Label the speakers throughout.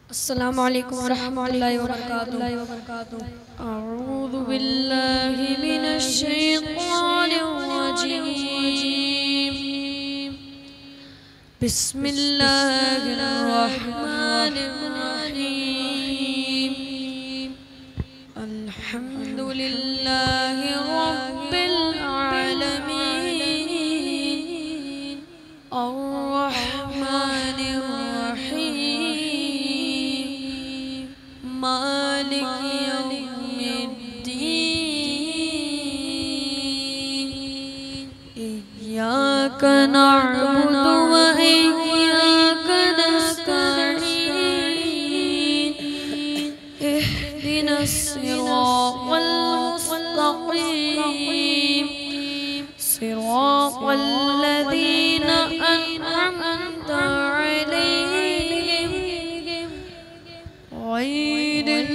Speaker 1: अस्सलामु अलैकुम वरहमतुल्लाहि वबरकातुहू। अऊज़ु बिल्लाहि मिनश शैतानिर रजीम। बिस्मिल्लाहिर रहमानिर रहीम। अल्हम्दुलिल्लाहि रब्बिल आलमीन। अर्रहमानिर मालिक यौमिद्दीन। इय्याक नअबुदु व इय्याक नस्तईन। इहदिनस सिरातल मुस्तक़ीम। सिरातल लज़ीना अनअमता अलैहिम गैरिल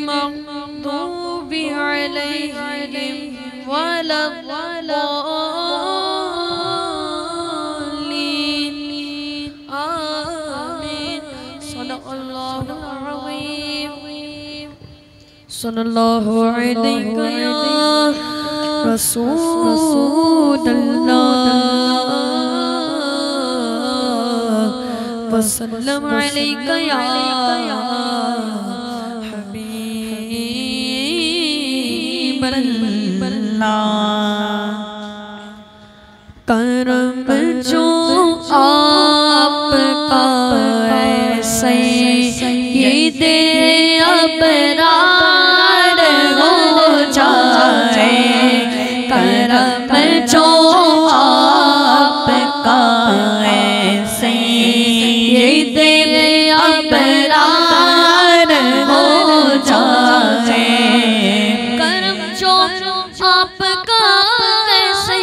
Speaker 1: मग़दूबि अलैहिम वलद्दाल्लीन। आमीन। सदक़ल्लाहुल अज़ीम। सल्लल्लाहु अलैहि या रसूलल्लाह वसल्लम अलैका या करम जो आपका ऐसे ये दे अबरार हो जाए। करम जो आपका ऐसे ये दे अबरार हो जाए। करम जो आपका ऐसे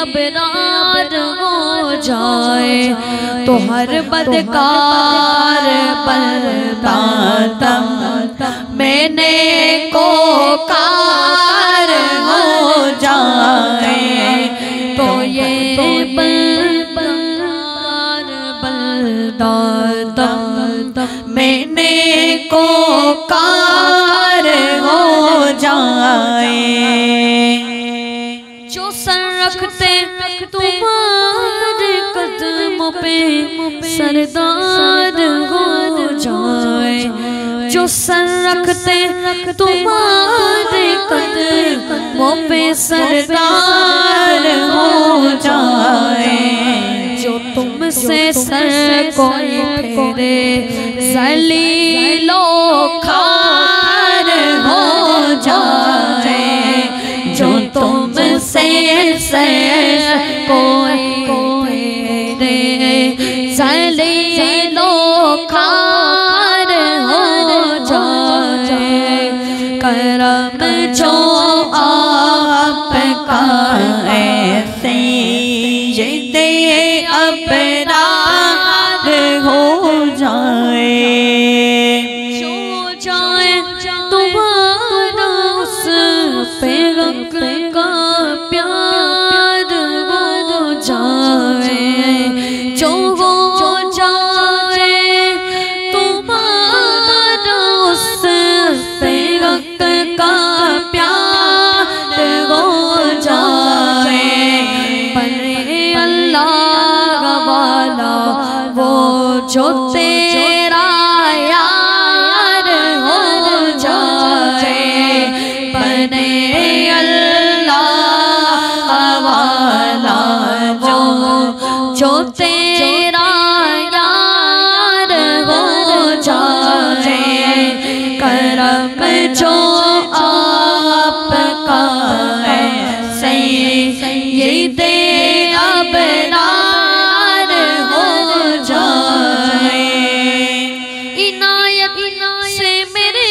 Speaker 1: अबरार हो जाए तो हर बदकार बंदा तम मैंने को कार हो जाए। तो ये बदकार बंदा तम मैंने को कार हो जाए। जो सर रखते तुम्हारे कदमों पे सरदार हो जाए। जो सर रखते तुम्हारे कदमों पे सरदार हो जाए। जो तुमसे सर कोई फेरे ज़लीलो खार हो जाए। जो तुमसे सर कोई ज़लीलो खार हो जाए। करम जो आपका ऐसे ये दे अबरार हो जाए। जो जाए तुम्हारा उस पे रंग का प्यार हो जाए। जो हो जाए तुम्हारा उस पे रंग का प्यार हो जाए। बने अल्लाह वाला वो जो तेरा यार हो जाए। बने जो तेरा यार हो जाए। करम जो आपका ऐसे ये दे अबरार हो जाए। इनायत से मेरे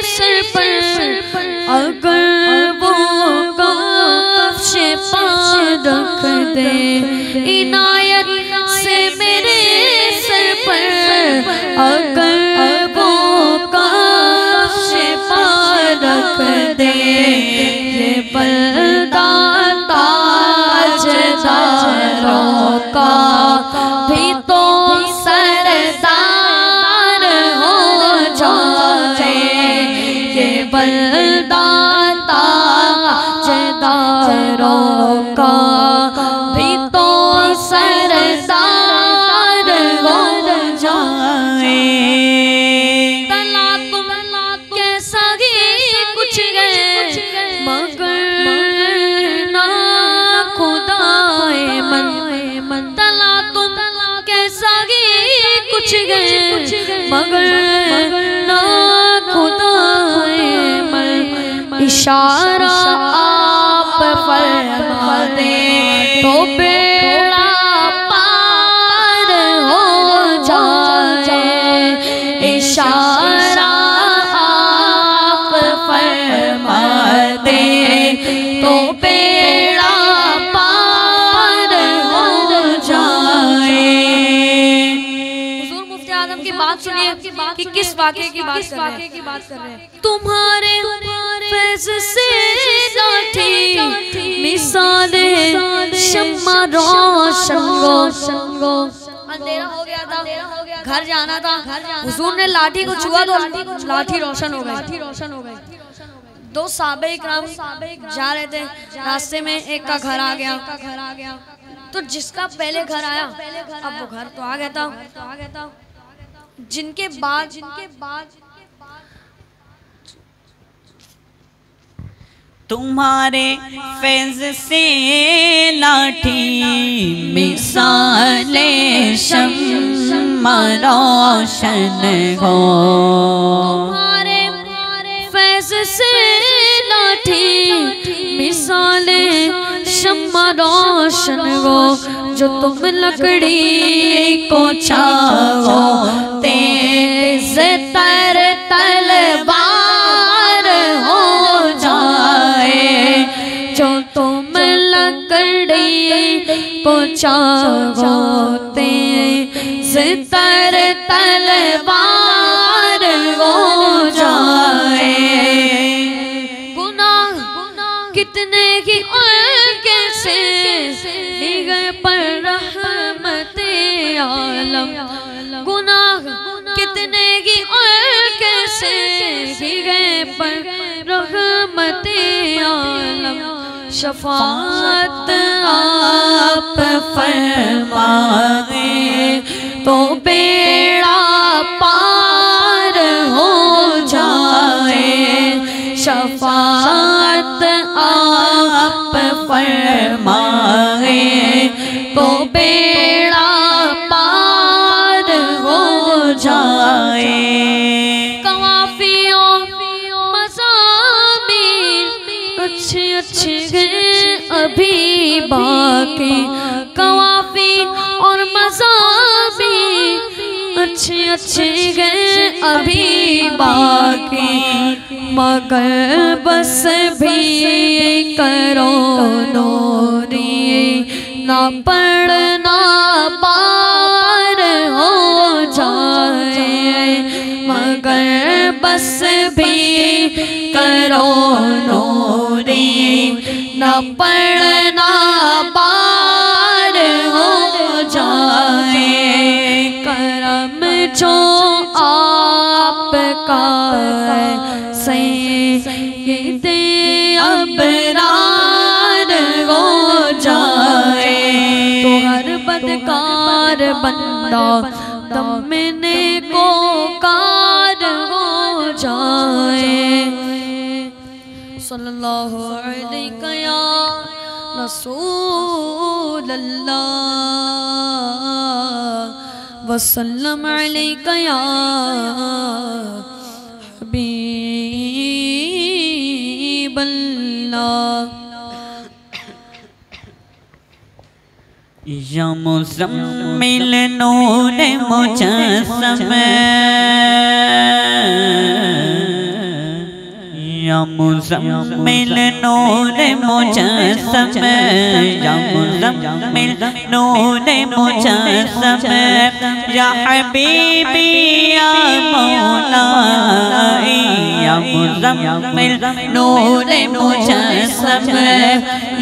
Speaker 1: सर पर अगर वो कफ्शे पा रख दे। इनायत से मेरे सर पर अगर वो कफ्शे पा रख दे। ये पर्दा ताजदारों का भी तो सरदार बलदाता जदारों का भी तो सरदार हो जाए। तला तुम कैसा ही कुछ गए मगर ना खुदाए मन। तला तुम कैसा ही कुछ गए मगर ना खुदाए मन। इशारा आप फरमा दे तो बेड़ा पार हो जाए। इशारा आप फरमा दे तो बेड़ा पार हो जाए। हुजूर मुफ्ती आजम की बात सुनिए कि किस वाक़े की बात कर रहे हैं। तुम्हारे फैज़ से लाठी मिसाले शम्मा रोशन गो। अंधेरा हो गया था, घर जाना था। हुजूर ने लाठी को छुआ तो लाठी रोशन हो गई। दो सहाबे इकराम जा रहे थे, रास्ते में एक का घर आ गया। तो जिसका पहले घर आया अब वो घर तो आ गया था, जिनके बाद
Speaker 2: तुम्हारे फैज़ से लाठी मिसाले शम्मा रोशन हो।
Speaker 1: तुम्हारे फैज़ से लाठी मिसाले शम्मा रोशन हो। जो तुम लकड़ी को चाहो तेज तर तलवार हो जाए। जो तुम लकड़ी को चाहो तेज तर तलवार हो जाए। गुनाह कितने ही कैसे गए पर रहमते आलम। गुनाह कितने ही कैसे गए पर रहमते आलम। शफाअत आप फरमाए तो बेड़ा पार हो जाए। शफाअत आप फरमाए तो बेड़ा पार हो जाए। कवाफियों मज़ामीर अच्छे गए अभी बाकी। कवाफी और मज़ामीर अच्छे गए अभी बाकी। मगर बस भी करो नूरी ना पढ़ना पार हो जाए। मगर बस भी करो नूरी ना पढ़ना पार हो जाए। करम जो आपका सैयदे अबरार हो जाए। तो हर बदकार बंदा दमने को कार हो जाए। सल्लल्लाहु अलैहि या रसूल अल्लाह वसल्लम अलैका या हबीब अल्लाह।
Speaker 2: या मुज़म्मिल नूर मुजस्सम या मुज़म्मिल नूर मुजस्सम, या मुज़म्मिल नूर मुजस्सम, या हबीबी या मौलाई, या मुज़म्मिल नूर मुजस्सम,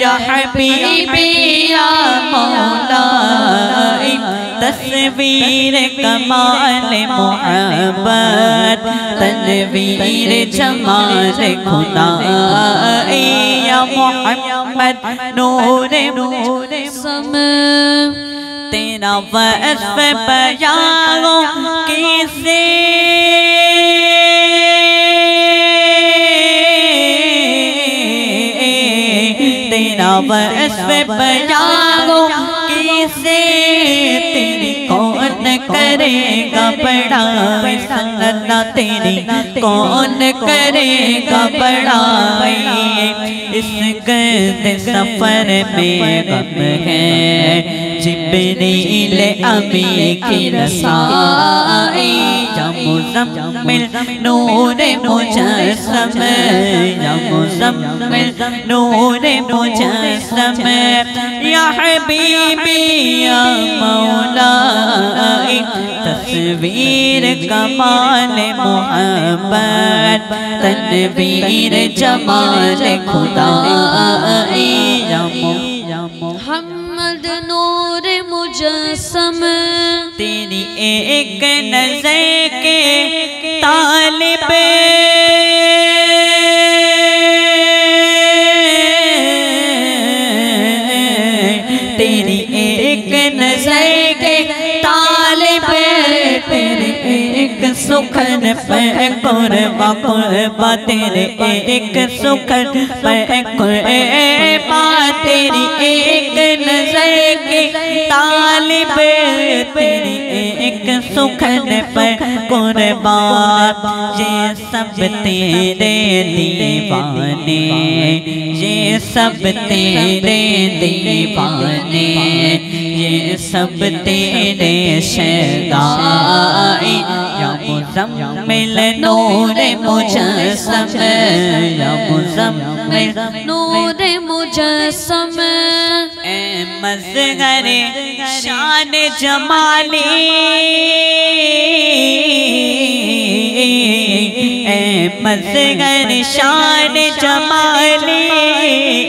Speaker 2: या हबीबी या मौलाई, तस्वीर कमाल मोहब्बत, तनवीर जमाल खुदा, या मोहम्मद नूर मुजस्सम। तेरा वस्फ़ बयां कैसे, तेरा वस्फ़ बयां कैसे, तेरी कौन करेगा बड़ाई, सल्लल्लाह तेरी कौन करेगा बड़ाई। इस गर्द सफर में गम है जिब्रील अमी की रसाई, या मुज़म्मिल नूर मुजस्सम, या मुज़म्मिल नूर मुजस्सम, या हबीबी या मौलाई, तस्वीर कमाल मोहब्बत, तनवीर जमाल खुदा, या मोहम्मद नूर मुजस्सम। तेरी एक नज़र के तालिब, तेरी एक नज़र के तालिब, तेरे एक सुखन पे कुर्बा कुर्बा, तेरे एक सुखन पे कुर्बा, तेरी एक नज़र के तालिब, तेरी एक सुखन पे कुर्बा। ये सब तेरे दीवाने, ये सब तेरे दीवाने, ये सब तेरे शहदाई, या मुज़म्मिल नूर मुजस्सम, या मुज़म्मिल नूर मुजस्सम। ए मज़हर शान जमाली, ए मज़हर शान जमाली,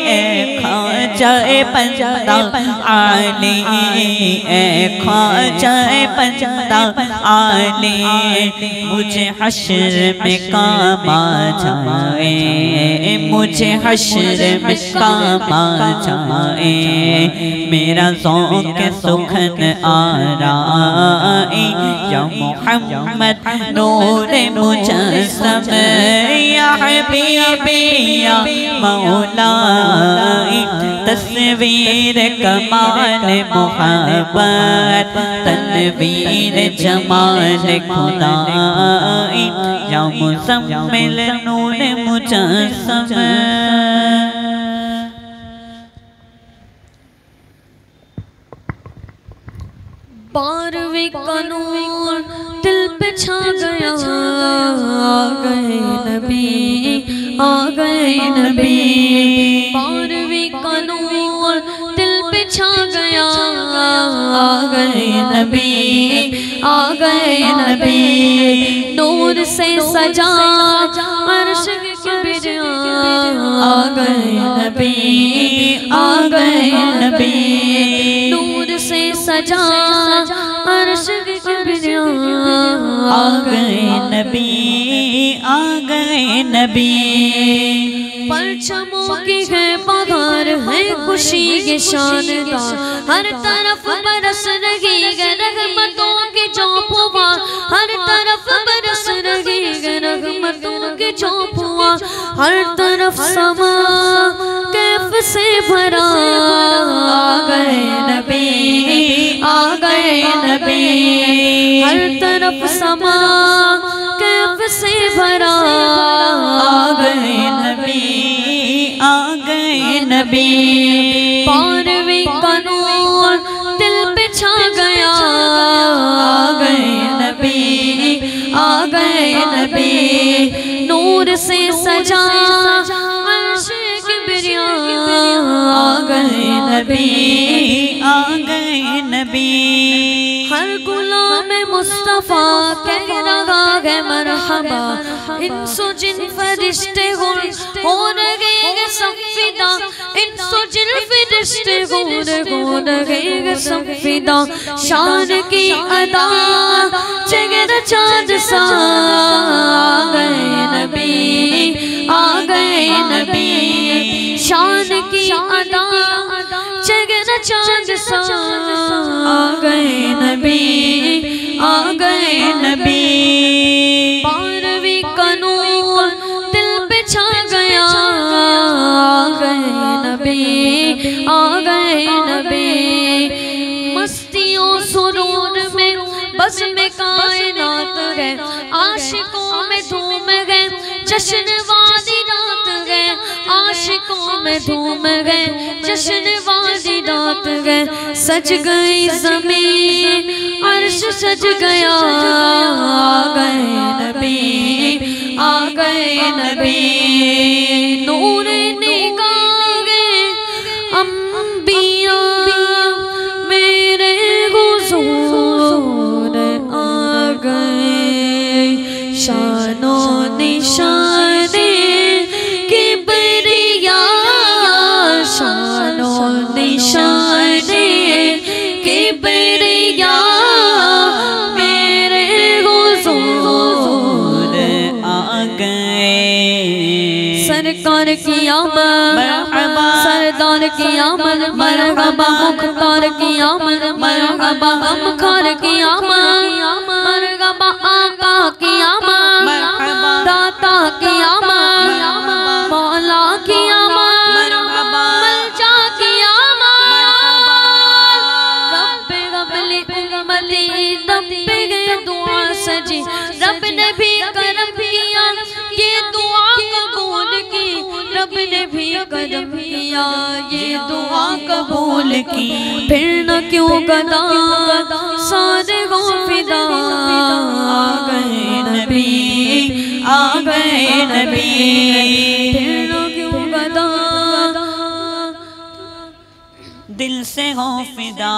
Speaker 2: ए ख्वाजा बंदा आली, ए ख्वाजा बंदा आली, मुझे हश्र में काम आ जाए, मुझे हश्र में काम आ जाए, मेरा ज़ौक़ सुखन आराई, या मोहम्मद नूर मुजस्सम, या हबीबी या मौलाई, तस्वीर कमाल मोहब्बत, तनवीर जमाल खुदा, या मुज़म्मिल नूर मुजस्सम।
Speaker 1: बारहवीं का नूर दिल पे छा गया, आ गए नबी, आ गए नबी। बारहवीं का नूर दिल पे छा गया, आ गए नबी, आ गए नबी। नूर से सजा अर्श की किबरिया, आ गए नबी, आ गए नबी। नूर से सजा अर्श की किबरिया, आ गए नबी, आ गए नबी। परचमों की है बहार है खुशी की शानदार, हर तरफ बरस रही है रहमतों की चौपुआ, हर तरफ बरस रही है रहमतों की चौपुआ। हर तरफ समा कैफ से भरा, आ गए नबी, आ गए नबी। हर तरफ समा कैफ से भरा, आ गए नबी, आ गए नबी। बारहवीं का नूर दिल पे छा गया, आ गए नबी, आ गए नबी। नूर नूर से सजा अर्श किबरिया आ गए नबी,
Speaker 2: आ गए नबी।
Speaker 1: हर गुलाम मुस्तफा कह रहा है मरहबा, इंसो जिन फरिश्ते हो रहे सब फिदा, इंसो जिन फरिश्ते हो रहे सब फिदा। शान की अदा चेहरा चाँद सा आ गए नबी, आ गए नबी। शान की अदा चेहरा चाँद सा आ गए नबी, आ गए नबी। पारवी का नूर दिल पे छा गया आ गए नबी, आ गए नबी। मस्तियों सुरूर में बस में कायनात है, आशिकों में धूम है जश्न वाली रात है, आशिकों में धूम है जश्न वाली रात है। सज गई ज़मीन अर्श सज गया आ गए नबी, आ गए नबी। नूर निगाहे अंबिया मेरे हुजूर आ गए, शानो निशाने किबरिया, शानो निशाने किबरिया मेरे हुजूर
Speaker 2: आ गए।
Speaker 1: सरकार की आमद सरदार की आमद मरहबा, मुख्तार की आमद मरहबा, गमखार की आमद मरहबा, आका की आमद दाता की आमद, मौला की आमद मलजा की आमद। रब्बे गबली उम्मती रब्बे दुआ सजी, रब ने भी करम किया ये दुआ कबूल की, रब ने भी करम किया ये दुआ कबूल की। फिर न क्यों गदा सारे हो फिदा आ गए नबी, आ गए नबी। फिर न क्यों गदा
Speaker 2: दिल से हो फिदा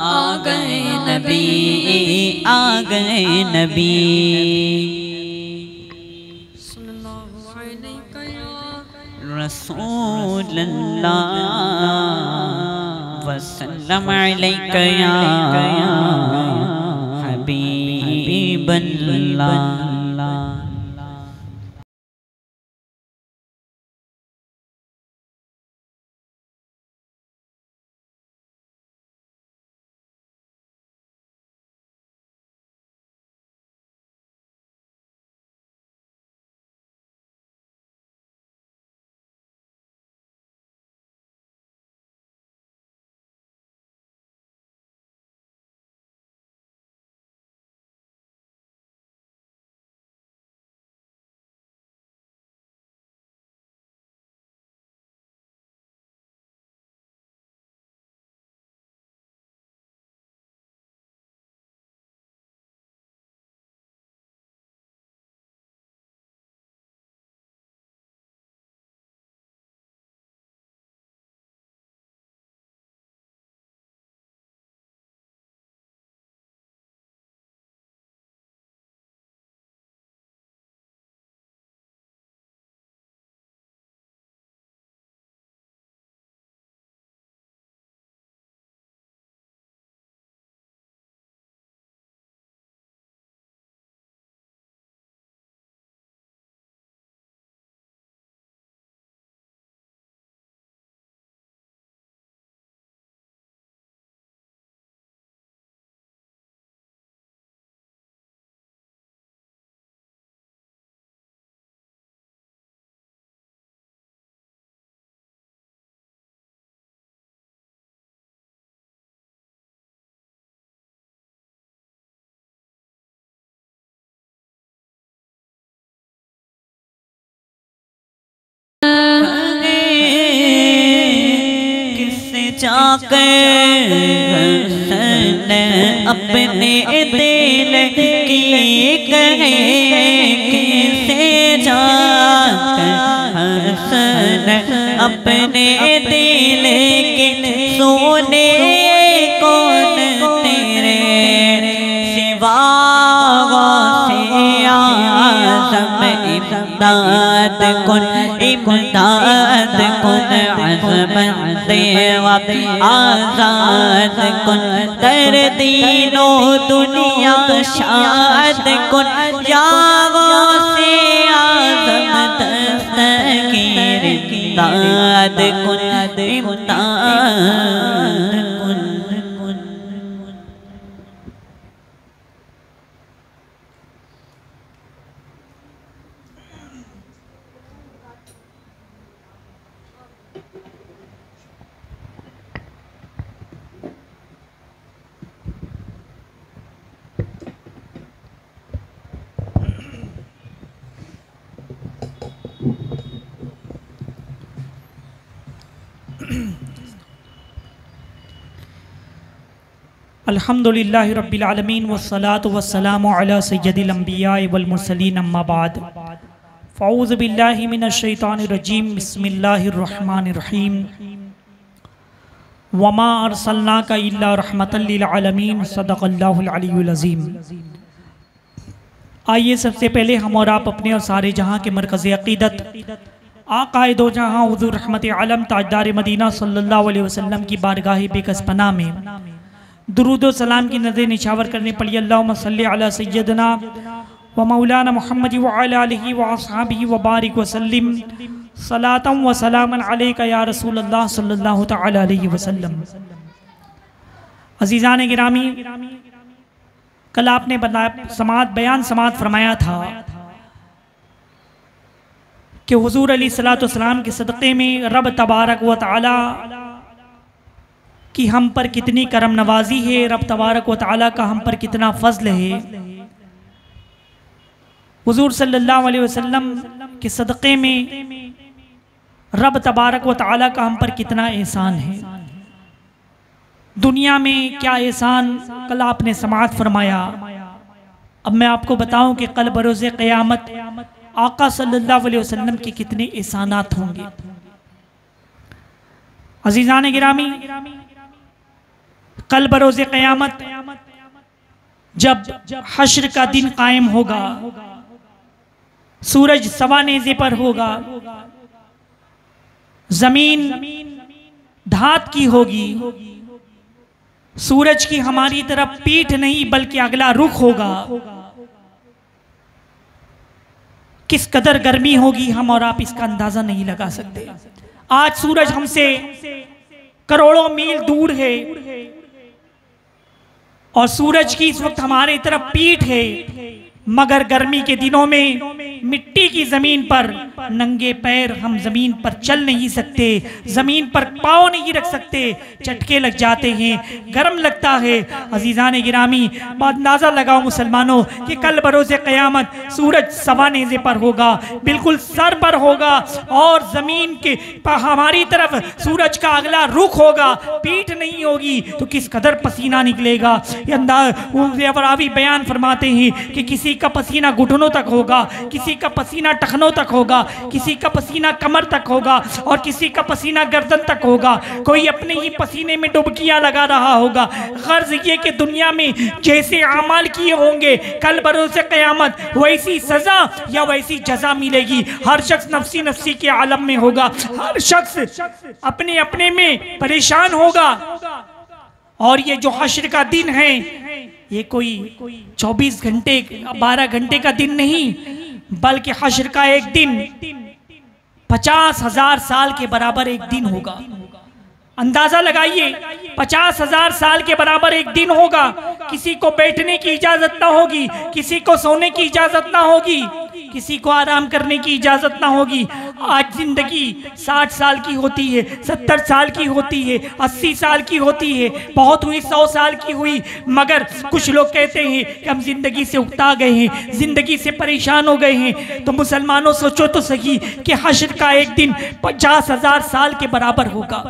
Speaker 2: आ गए नबी, आ गए नबी। रसूल अल्लाह वसल्लम अलैका या हबीब अल्लाह। जाकर हसन अपने दिल की कहे किसे जाकर हसन अपने दिल के सोने कौन तेरे सिवा से आज़म इमदाद कुन अज़मत आज़ाद कुन दर दीनो दुनिया शाद कुन जागो से आज़म दस्तगीर इमदाद कुन इमदाद कुन।
Speaker 3: अल्हम्दुलिल्लाहि रब्बिल आलमीन वस्सलातु वस्सलामु अला सय्यदिल अंबिया वल मुरसलीन अम्मा बाद फ़अऊज़ु बिल्लाहि मिनश शैतानिर रजीम बिस्मिल्लाहिर रहमानिर रहीम वमा अरसलनाका इल्ला रहमतल लिल आलमीन सदक़ल्लाहुल अलीयुल अज़ीम। आइए सबसे पहले हम और आप अपने और सारे जहाँ के मरकज़ अक़ीदत आक़ाए दो जहाँ हुज़ूर रहमत आलम ताजदार मदीना सल्लल्लाहु अलैहि वसल्लम की बारगाह बेकस पनाह में दुरूद व सलाम की नज़र निछावर करने पड़ी। अल्लाहुम्मा सल्ली अला सय्यदना व मौलाना मुहम्मद व अला आलिहि व अस्हाबिहि व बारिक व सल्लिम सलातम व सलामन अलैका या रसूलल्लाह सल्लल्लाहु तआला अलैहि वसल्लम। अज़ीज़ान गिरामी, कल आपने बयान समात फरमाया था कि हुज़ूर अलैहिस्सलातु वस्सलाम के सदक़े में रब तबारक व तआला कि हम पर कितनी करम नवाजी है, रब तबारक व तआला का हम पर कितना फजल है। हुजूर सल्लल्लाहु अलैहि वसल्लम के सदक़े में रब तबारक व तआला का हम पर कितना एहसान है। दुनिया में क्या एहसान कल आपने समाअत फरमाया। अब मैं आपको बताऊं कि कल बरोज़े क़यामत आका सल्लल्लाहु अलैहि वसल्लम के कितने एहसानात होंगे। अज़ीज़ान गिरामी, कल बरोज़े क़यामत जब हश्र का दिन कायम होगा, सूरज सवा नेज़े पर होगा, जमीन धात की होगी, सूरज की हमारी तरफ पीठ नहीं बल्कि अगला रुख होगा। किस कदर गर्मी होगी हम और आप इसका अंदाजा नहीं लगा सकते। आज सूरज हमसे करोड़ों मील दूर है और सूरज की इस वक्त हमारे तरफ पीठ है, मगर गर्मी के दिनों में मिट्टी की जमीन पर नंगे पैर हम जमीन पर चल नहीं सकते, जमीन पर पाँव नहीं रख सकते, चटके लग जाते हैं, गर्म लगता है। अजीजान गिरामी, अंदाजा लगाओ मुसलमानों कि कल बरोज़े क़यामत सूरज सवा नेज़े पर होगा, बिल्कुल सर पर होगा और जमीन के हमारी तरफ सूरज का अगला रुख होगा, पीठ नहीं होगी, तो किस कदर पसीना निकलेगा। ये बयान फरमाते हैं कि किसी का पसीना घुटनों तक होगा, किसी का पसीना टखनों तक होगा, किसी का पसीना कमर तक होगा और किसी का पसीना गर्दन तक होगा। कोई अपने ही पसीने में डुबकियां लगा रहा होगा। गर्ज ये कि दुनिया में जैसे अमाल किए होंगे कल बरोज़े क़यामत वैसी सजा या वैसी जजा मिलेगी। हर शख्स नफ्सी नफ्सी के आलम में होगा, हर शख्स अपने अपने में परेशान होगा। और ये जो हश्र का दिन है ये कोई 24 घंटे 12 घंटे का दिन नहीं, बल्कि हश्र का एक दिन 50,000 साल के बराबर एक दिन होगा। अंदाजा लगाइए, 50,000 साल के बराबर एक दिन होगा। किसी को बैठने की इजाजत ना होगी, किसी को सोने की इजाजत ना होगी, किसी को आराम करने की इजाजत ना होगी। आज जिंदगी 60 साल की होती है, 70 साल की होती है, 80 साल की होती है, बहुत हुई 100 साल की हुई, मगर कुछ लोग कहते हैं कि हम जिंदगी से उकता गए हैं, जिंदगी से परेशान हो गए हैं। तो मुसलमानों सोचो तो सही कि हश्र का एक दिन 50,000 साल के बराबर होगा,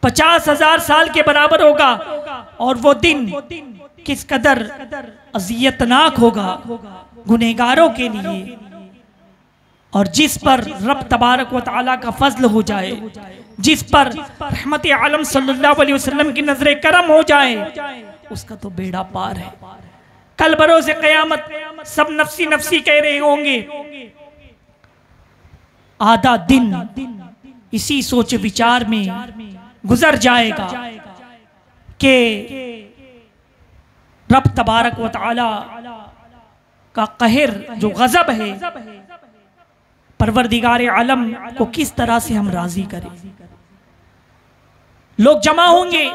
Speaker 3: 50,000 साल के बराबर होगा। और वो दिन किस कदर अज़ियतनाक होगा गुनहगारों के लिए, और जिस पर रब तबारक व तआला का फजल हो जाए, जिस पर रहमत आलम सल्लल्लाहु अलैहि वसल्लम की नजर करम हो जाए, उसका तो बेड़ा पार है। कल बरोज़ क़यामत सब नफ्सी नफ्सी कह रहे होंगे। आधा दिन इसी सोच विचार में गुजर जाएगा कि रब तबारक व तआला का कहर जो गजब है, परवरदिगार आलम को किस तरह से हम राजी करें। लोग जमा होंगे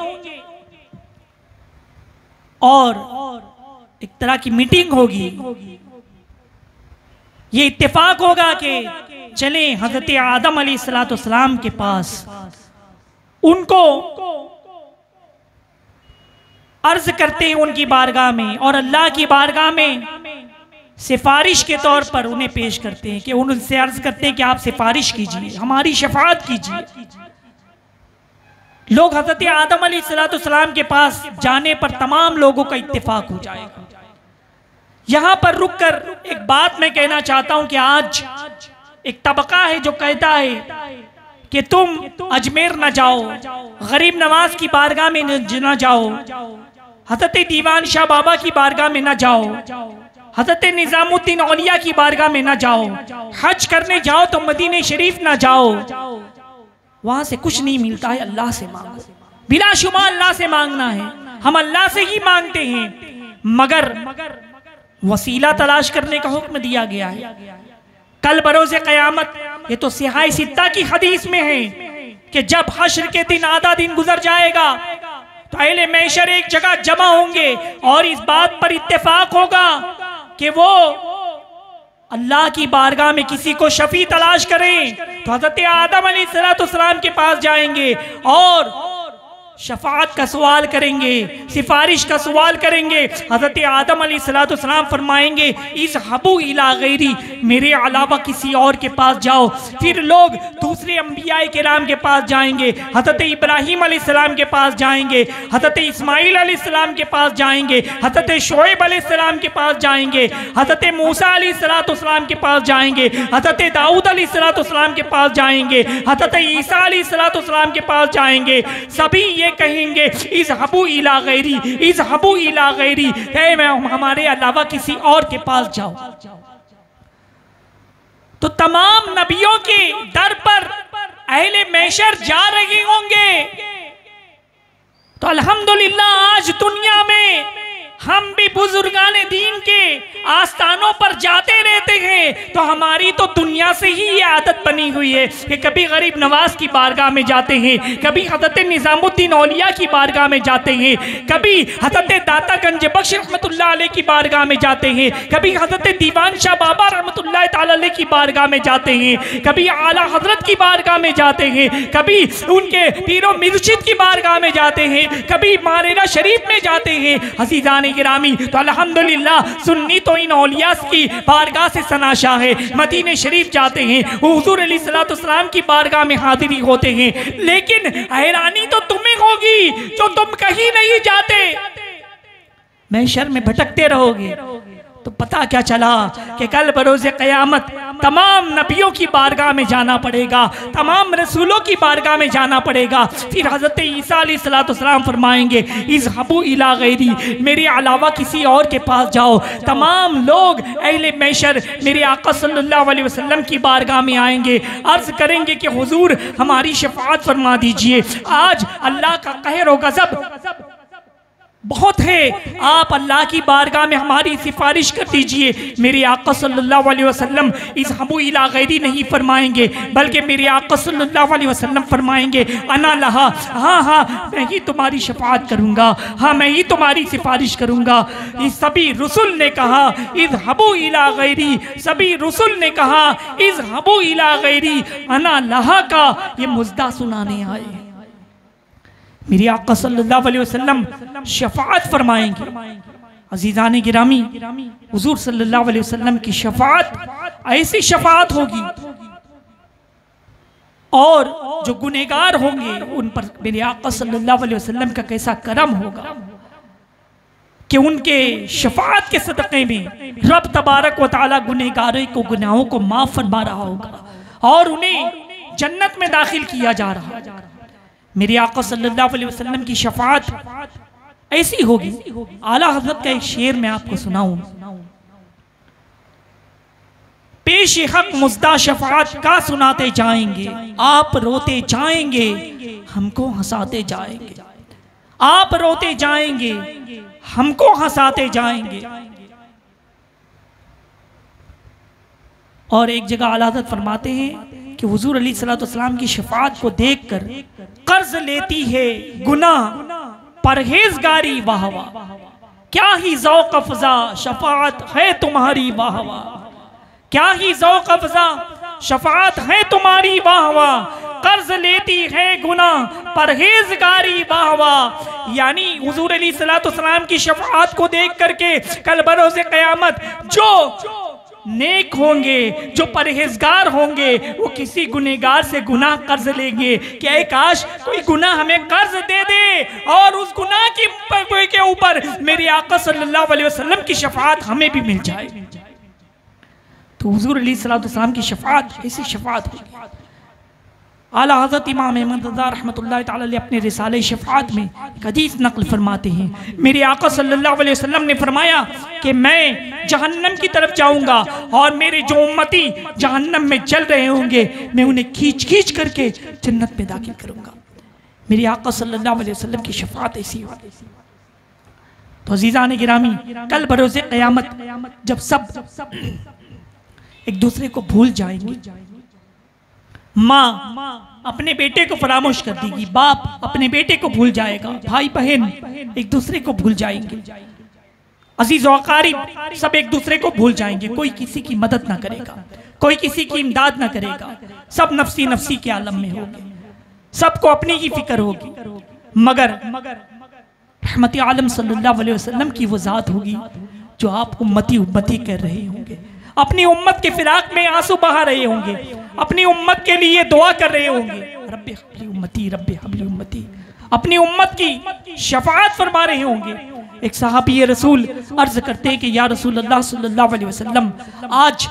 Speaker 3: और एक तरह की मीटिंग होगी। ये इत्तेफाक होगा कि चलें हजरत आदम अलैहिस्सलाम के पास, उनको अर्ज करते हैं उनकी बारगाह में, और अल्लाह की बारगाह में सिफारिश के तौर पर उन्हें पेश करते हैं कि उनसे अर्ज करते हैं कि आप सिफारिश कीजिए, हमारी शफाअत कीजिए। लोग हजरत आदम अलैहिस्सलाम के पास जाने पर तमाम लोगों का इत्तेफाक हो जाएगा। यहां पर रुककर एक बात मैं कहना चाहता हूं कि आज एक तबका है जो कहता है कि तुम अजमेर न जाओ, गरीब नवाज की बारगाह में न जाओ, हजरत दीवान शाह बाबा की बारगाह में न जाओ, हजरत निजामुद्दीन औलिया की बारगाह में न जाओ, हज करने जाओ तो मदीने शरीफ न जाओ, वहां से कुछ नहीं मिलता है, अल्लाह से मांगो। बिलाशुमार अल्लाह से मांगना है, हम अल्लाह से ही मांगते हैं, मगर वसीला तलाश करने का हुक्म दिया गया है। कल बरोज़े क़यामत, ये तो सिहाई सित्ता की हदीस में है कि जब हश्र के दिन आधा दिन गुजर जाएगा तो अहले महशर एक जगह जमा होंगे और इस बात पर इत्तेफाक होगा कि वो अल्लाह की बारगाह में किसी को शफी तलाश करें, तो हजरत आदम अलैहिस्सलाम के पास जाएंगे और शफाअत का सवाल करेंगे, सिफारिश का सवाल करेंगे। हजरत आदम अलैहिस्सलाम फरमाएंगे इस हबू इला गैरी, मेरे अलावा किसी और के पास जाओ। फिर लोग दूसरे अंबियाए किराम के पास जाएंगे, हजरत इब्राहीम अलैहिस्सलाम के पास जाएंगे, हजरत इस्माइल अलैहिस्सलाम के पास जाएंगे, हजरत शोएब अलैहिस्सलाम के पास जाएंगे, हजरत मूसा अलैहिस्सलाम के पास जाएंगे, हजरत दाऊद अलैहिस्सलाम के पास जाएंगे, हजरत ईसा अलैहिस्सलाम के पास जाएंगे। सभी ये कहेंगे इस हबू इला गैरी, इस हबू इला गैरी, हमारे अलावा किसी और के पास जाओ। तो तमाम नबियों के दर पर अहले महशर जा रहे होंगे। तो अल्हम्दुलिल्लाह आज दुनिया में हम भी बुजुर्गाने दीन के आस्थानों पर जाते रहते हैं, तो हमारी तो दुनिया से ही ये आदत बनी हुई है कि कभी गरीब नवाज की बारगाह में जाते हैं, कभी हजरत निजामुद्दीन औलिया की बारगाह में जाते हैं, कभी हजरत दाता गंज बख्श रहमतुल्लाह अलैह की बारगाह में जाते हैं, कभी हजरत दीवान शाह बाबा रहमतुल्लाह ताला अलैह की बारगाह में जाते हैं, कभी आला हजरत की बारगाह में जाते हैं, कभी उनके पीरो मुर्शिद की बारगाह में जाते हैं, कभी मारेरा शरीफ में जाते हैं। हसीजान गिरामी, तो अल्हम्दुलिल्लाह सुन्नी तो इन औलिया की बारगाह से सनाशा है, मदीने शरीफ जाते हैं, हुजूर अलैहिस्सलाम की बारगाह में हाजिरी होते हैं। लेकिन हैरानी तो तुम्हें होगी जो तुम कहीं नहीं जाते, महशर में भटकते रहोगे। तो पता क्या चला कि कल बरोज़े क़यामत तमाम नबियों की बारगाह में जाना पड़ेगा, तमाम रसूलों की बारगाह में जाना पड़ेगा। फिर हज़रत ईसा अलैहिस्सलाम फरमाएंगे इस हबू इला गैरी, मेरे अलावा किसी और के पास जाओ। तमाम लोग अहले महशर मेरे आका सल्लल्लाहु अलैहि वसल्लम की बारगाह में आएंगे, अर्ज करेंगे कि हुजूर हमारी शफाअत फरमा दीजिए। आज अल्लाह का कहर और गज़ब बहुत है, आप अल्लाह की बारगाह में हमारी सिफारिश कर दीजिए। मेरे आका सल्लल्लाहु अलैहि वसल्लम इस हबू इला गैरी नहीं फरमाएंगे, बल्कि मेरे आका सल्लल्लाहु अलैहि वसल्लम फरमाएंगे अना लहा, हाँ हाँ मैं ही तुम्हारी शफाअत करूँगा, हाँ मैं ही तुम्हारी सिफारिश करूँगा। इस सभी रसूल ने कहा इस हबू इला गैरी, सभी रसूल ने कहा इस हबू इला गैरी अना लहा का ये मुज़्दा सुनाने आए। मेरे आका सल्लल्लाहु अलैहि वसल्लम शफाअत फरमाएंगे। अजीज़ान गिरामी, हुजूर सल्लल्लाहु अलैहि वसल्लम की शफाअत ऐसी शफाअत होगी और जो गुनहगार होंगे उन पर मेरे आका सल्लल्लाहु अलैहि वसल्लम का कैसा करम होगा कि उनके शफाअत के सदक़े में रब तबारक व तआला गुनहगारों को गुनाहों को माफ़ फरमा रहा होगा और उन्हें जन्नत में दाखिल किया जा रहा है। मेरे आका सल्लल्लाहु अलैहि वसल्लम की शफाअत ऐसी होगी। आला हज़रत का एक शेर मैं आपको सुनाऊं। पेश हक मुज़्दा शफाअत का सुनाते जाएंगे, आप रोते जाएंगे हमको हंसाते जाएंगे। आप रोते जाएंगे हमको हंसाते जाएंगे। और एक जगह आला हज़रत फरमाते हैं कि हुजूर अलैहिस्सलाम की शफाअत को देखकर कर्ज लेती है गुनाह परहेजगारी वाह वाह, क्या ही ज़ौक़ अफ़ज़ा शफाअत है तुम्हारी वाह वाह, क्या ही ज़ौक़ अफ़ज़ा शफाअत है तुम्हारी वाह वाह, कर्ज लेती है गुनाह परहेजगारी वाह वाह। यानी हुजूर अलैहिस्सलाम की शफाअत को देख करके कल बरोज़े क़यामत जो नेक होंगे, जो परहेजगार होंगे, वो किसी गुनहगार से गुनाह कर्ज लेंगे कि ऐ काश कोई गुनाह हमें कर्ज दे दे और उस गुनाह के ऊपर मेरे आका सल्लल्लाहु अलैहि वसल्लम की शफाअत हमें भी मिल जाए। तो हुजूर अलैहिस्सलाम की शफाअत ऐसी शफाअत होगी। आला हज़रत इमाम अहमद रज़ा रहमतुल्लाहि तआला अलैह अपने रिसाले शफाअत में एक हदीस नक़ल फरमाते हैं। मेरे आका सल्लल्लाहु अलैहि वसल्लम ने फरमाया कि मैं जहन्नम की तरफ जाऊंगा और मेरे जो उम्मती जहन्नम में जल रहे होंगे मैं उन्हें खींच खींच करके जन्नत में दाखिल करूंगा। मेरे आका सल्लल्लाहु अलैहि वसल्लम की शफाअत ऐसी होगी। तो अज़ीज़ान गिरामी, कल बरोज़े क़यामत जब सब एक दूसरे को भूल जाएंगे, माँ अपने बेटे को फरामोश कर देगी, बाप अपने बेटे को भूल जाएगा, भाई बहन एक दूसरे को भूल जाएंगे, अजीज व अकारिब सब एक दूसरे को भूल जाएंगे। कोई किसी की मदद ना करेगा, कोई किसी की इमदाद ना करेगा, सब नफसी नफसी के आलम में होंगे, सबको अपनी ही फिक्र होगी। मगर रहमत आलम सल्लल्लाहु अलैहि वसल्लम की वो जात होगी जो आप उम्मती उम्मती कर रहे होंगे, अपनी उम्मत के फिराक में आंसू बहा रहे होंगे, अपनी उम्मत के लिए दुआ कर रहे होंगे, रब्बे हबली उम्मती, रब्बे हबली उम्मती, अपनी उम्मत की शफाअत फरमा रहे होंगे। एक सहाबी रसूल अर्ज करते हैं कि या रसूल अल्लाह सल्लल्लाहु अलैहि वसल्लम, आज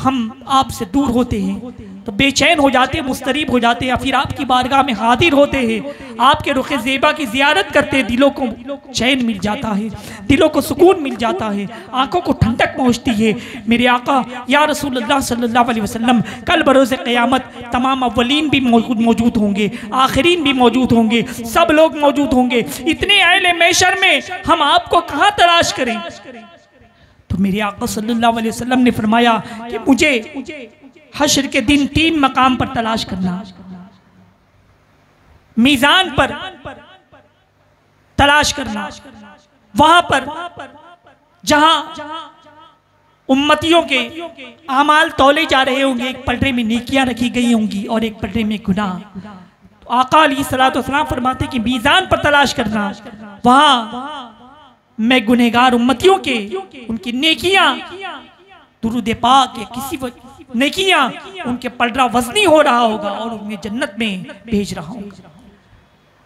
Speaker 3: हम आपसे दूर होते हैं तो बेचैन हो जाते हैं, मुस्तरीब हो जाते हैं, फिर आपकी बारगाह में हाजिर होते हैं, आपके रुख ज़ेबा की ज़ियारत करते हैं, दिलों को चैन मिल जाता है, दिलों को सुकून मिल जाता है, आंखों को ठंडक पहुंचती है। मेरे आका या रसूल अल्लाह सल्लल्लाहु अलैहि वसल्लम, कल बरोज़े क़यामत तमाम अव्वलीन भी मौजूद होंगे, आखिरीन भी मौजूद होंगे, सब लोग मौजूद होंगे। इतने अहले महशर में हम आपको कहाँ तलाश करें? तो मेरे आका सल्लल्लाहु अलैहि वसल्लम ने फरमाया कि मुझे हश्र के दिन 3 मकाम पर तलाश करना, मीज़ान पर तलाश करना, वहां पर जहां उम्मतियों के आमाल तौले जा रहे होंगे, एक पलड़े में नेकियां रखी गई होंगी और एक पलड़े में गुनाह। तो आका अलैहिस्सलातु वस्सलाम फरमाते कि मीज़ान पर तलाश करना, वहां मैं गुनहगार उम्मतियों के उनकी नेकियां दुरूद पाक या किसी नेकियां उनके पलड़ा वजनी हो रहा होगा और उन्हें जन्नत में भेज रहा होगा।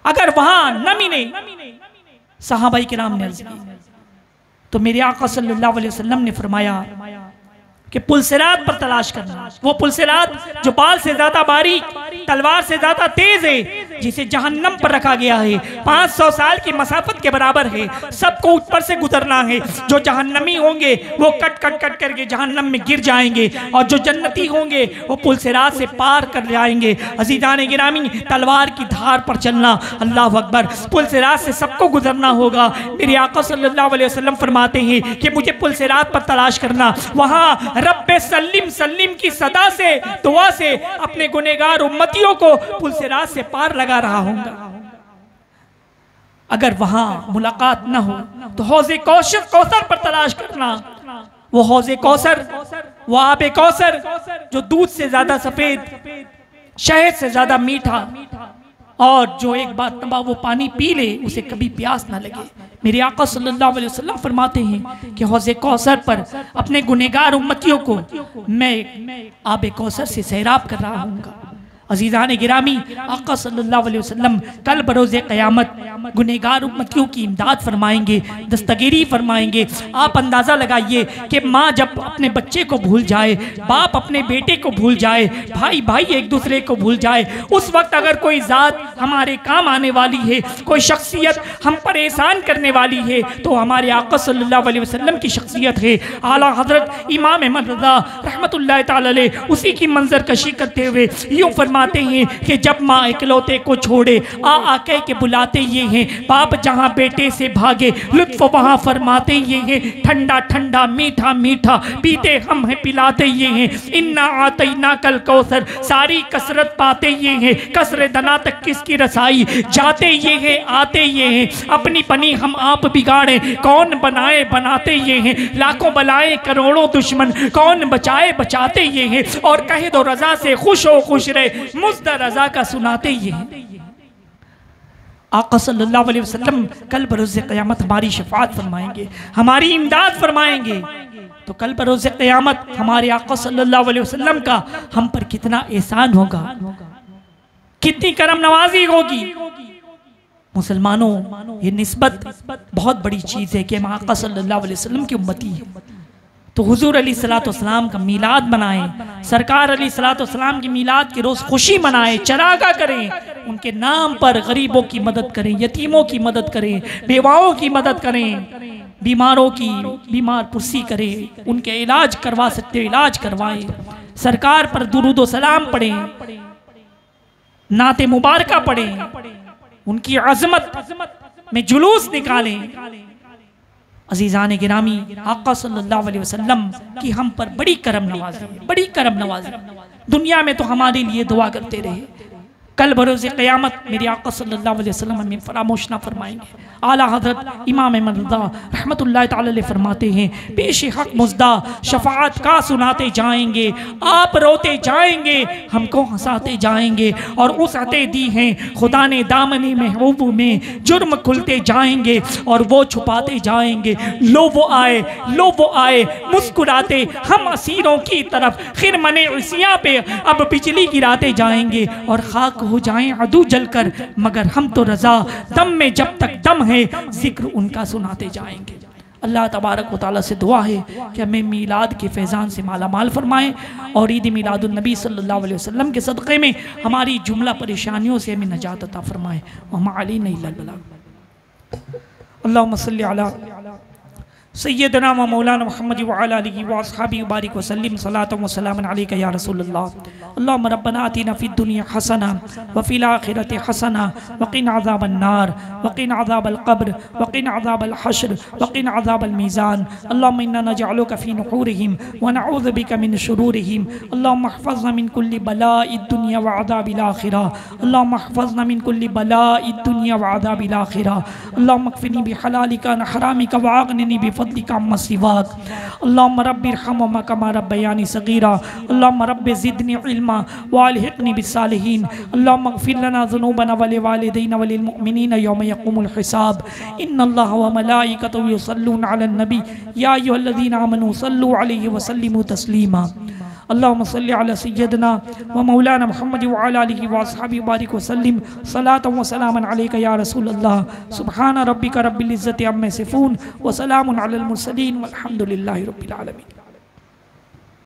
Speaker 3: अगर वहां न मिले, सहाबाई किराम ने अर्ज़ की, तो मेरे आका सल्लल्लाहु अलैहि वसल्लम ने फरमाया कि पुलसिरात पर तलाश करना, वो पुलसिरात जो बाल से ज्यादा बारीक, तलवार से ज्यादा तेज है, जिसे जहन्नम पर रखा गया है, 500 साल की मसाफत के बराबर है, सबको ऊपर से गुजरना है। जो जहन्नमी होंगे वो कट कट कट करके जहन्नम में गिर जाएंगे और जो जन्नती होंगे वो पुलसिरात से पार कर जाएंगे। अज़ीज़ान गिरामी, तलवार की धार पर चलना, अल्लाह अकबर, पुलसिरात से सबको गुजरना होगा। मेरे आका सल्लल्लाहु अलैहि वसल्लम फरमाते हैं कि मुझे पुलसिरात पर तलाश करना, वहाँ रब्बे सल्लिम सल्लिम की सदा से, दुआ से अपने गुनहगार उम्मतियों को पुलसिरात से पार लगा रहा होगा। अगर वहां मुलाकात न हो तो हौज़े कौसर पर तलाश करना, वो हौज़े कौसर, वो आबे कौसर जो दूध से ज्यादा सफेद, शहद से ज्यादा मीठा और जो एक बार तबा वो पानी पी ले उसे कभी प्यास ना लगे। मेरे आका सल्लल्लाहु अलैहि वसल्लम फरमाते हैं कि हौज़े कौसर पर अपने गुनहगार उम्मतियों को मैं आबे कौसर से सैराब कर रहा हूँगा। अजीज़ान गिरामी, आका सल्लल्लाहु अलैहि वसल्लम कल बरोज़े क़यामत गुनहगार उम्मतियों की इमदाद फरमाएंगे, दस्तगीरी फरमाएंगे। आप अंदाज़ा लगाइए कि माँ जब अपने बच्चे को भूल जाए, बाप अपने बेटे को भूल जाए, भाई भाई एक दूसरे को भूल जाए, उस वक्त अगर कोई ज़ात हमारे काम आने वाली है, कोई शख्सियत हम परेशान करने वाली है, तो हमारे आका सल्लल्लाहु अलैहि वसल्लम की शख्सियत है। आला हज़रत इमाम अहमद रज़ा रहमतुल्लाह ताला अलैह उसी की मंजर कशी करते हुए यूँ फरमाते हैं कि जब माँ इकलौते को छोड़े आ कह के बुलाते ये हैं, बाप जहाँ बेटे से भागे लुत्फ़ वहाँ फरमाते ये हैं, ठंडा ठंडा मीठा मीठा पीते हम हैं पिलाते ये हैं, इन्ना आतैना कल कौसर सारी कसरत पाते ये हैं, कसरे दना तक किसकी रसाई जाते ये हैं आते ये हैं, अपनी पनी हम आप बिगाड़े कौन बनाए बनाते ये हैं, लाखों बलाए करोड़ों दुश्मन कौन बचाए बचाते ये हैं, और कहे दो रजा से खुश हो खुश रहे मुज़्दा रजा का सुनाते ये हैं। आका सल्लल्लाहु अलैहि वसल्लम कल बरोज़ क़यामत हमारी शफ़ाअत फरमाएंगे, हमारी इमदाद फरमाएंगे। तो कल बरोज़ क़यामत हमारे आका सल्लल्लाहु अलैहि वसल्लम का हम पर कितना एहसान होगा, कितनी करम नवाजी होगी। मुसलमानों, ये निस्बत बहुत बड़ी चीज़ है कि हम आका सल्लल्लाहु अलैहि वसल्लम की उम्मती है। तो हुजूर अलैहिस्सलाम का मीलाद मनाएं, सरकार अलैहिस्सलाम की मीलाद के रोज़ खुशी मनाएं, चरागा करें, उनके नाम पर गरीबों की मदद करें, यतीमों की मदद करें, बेवाओं की मदद करें, बीमारों की बीमार पुरसी करें, उनके इलाज करवा सकते इलाज करवाएं, सरकार पर दुरूद व सलाम पढ़ें, नाते मुबारका पढ़ें, उनकी अज़मत में जुलूस निकालें। अजीज़ान गिरामी, आका सल्लल्लाहु अलैहि वसल्लम की हम पर बड़ी करम नवाज़ी, बड़ी करम नवाज़ी। दुनिया में तो हमारे लिए दुआ करते रहे, कल बरोज़ क़यामत मेरे आका सल्लल्लाहु अलैहि वसल्लम हमें फरामोश ना फरमाएंगे। आला हज़रत इमाम अहमद रज़ा रहमतुल्लाह ताला अलैह फरमाते हैं, पेश हक़ मुज़्दा शफ़ाअत का सुनाते जाएंगे, आप रोते जाएंगे, हमको हंसाते जाएंगे, और उसअतें दी हैं खुदा ने दामनी महबूब में, जुर्म खुलते जाएंगे और वो छुपाते जाएंगे। लो वो आए मुस्कुराते हम असीरों की तरफ, खिरमने इसियाँ पे अब बिजली गिराते जाएंगे, और खाक हो जाएं अदू जलकर, मगर हम तो रज़ा दम में जब तक दम है जिक्र उनका सुनाते जाएंगे। अल्लाह तबारक व तआला से दुआ है कि हमें मीलाद के फैज़ान से माला माल फरमाएँ, और ईद मिलादुन नबी सल्लल्लाहु अलैहि वसल्लम के सदक़े में हमारी जुमला परेशानियों से हमें नजात अता फरमाएँ। वमा अलैना इल्लल बलाग। अल्लाहुम्मा सल्लि अला सय्यदना व मौलाना मुहम्मद व अला आलिहि व अस्हाबिहि व बारिक व सल्लिम सलातन व सलामन अलैका या रसूलल्लाह। अल्लाहुम्मा रब्बना आतिना फिद दुनिया हसना व फिल आखिरति हसना व क़िना अज़ाबन नार व क़िना अज़ाबल क़ब्र व क़िना अज़ाबल हश्र व क़िना अज़ाबल मीज़ान। अल्लाहुम्मा इन्ना नजअलुका फ़ी नुहूरिहिम व नऊज़ु बिका मिन शुरूरिहिम। अल्लाहुम्मा अहफ़ज़ना मिन कुल्लि बलाइद दुनिया व अज़ाबिल आखिरह। अल्लाहुम्मा अहफ़ज़ना मिन कुल्लि बलाइद दुनिया व अज़ाबिल आखिरह। अल्लाहुम्मा अक्फ़िनी बिहलालिका अन हरामिका व अग़निनी बिफ़ज़लिका अम्मा सिवाक। अल्लाहुम्मा रब्बि इरहमहुमा कमा रब्बयानी सग़ीरा। अल्लाहुम्मा रब्बि ज़िदनी इल्मा व अलहिक़नी बिस्सालिहीन। अल्लाहुम्मा अग़फ़िर लना ज़ुनूबना व लिवालिदैना व लिलमुअमिनीना यौम यक़ूमुल हिसाब। इन्नल्लाहा व मलाइकतहु युसल्लूना अलन नबी या अय्युहल्लज़ीना आमनू सल्लू अलैहि व सल्लिमू तस्लीमा। अल्लाहुम्मा सल्लि अला सय्यदना व मौलाना मुहम्मद व अला आलिहि व अस्हाबिहि व बारिक व सल्लिम सलातन व सलामन अलैका या रसूलल्लाह। सुब्हान रब्बिका रब्बिल इज़्ज़ति अम्मा यसिफून व सलामुन अलल मुरसलीन वल्हम्दुलिल्लाहि रब्बिल आलमीन।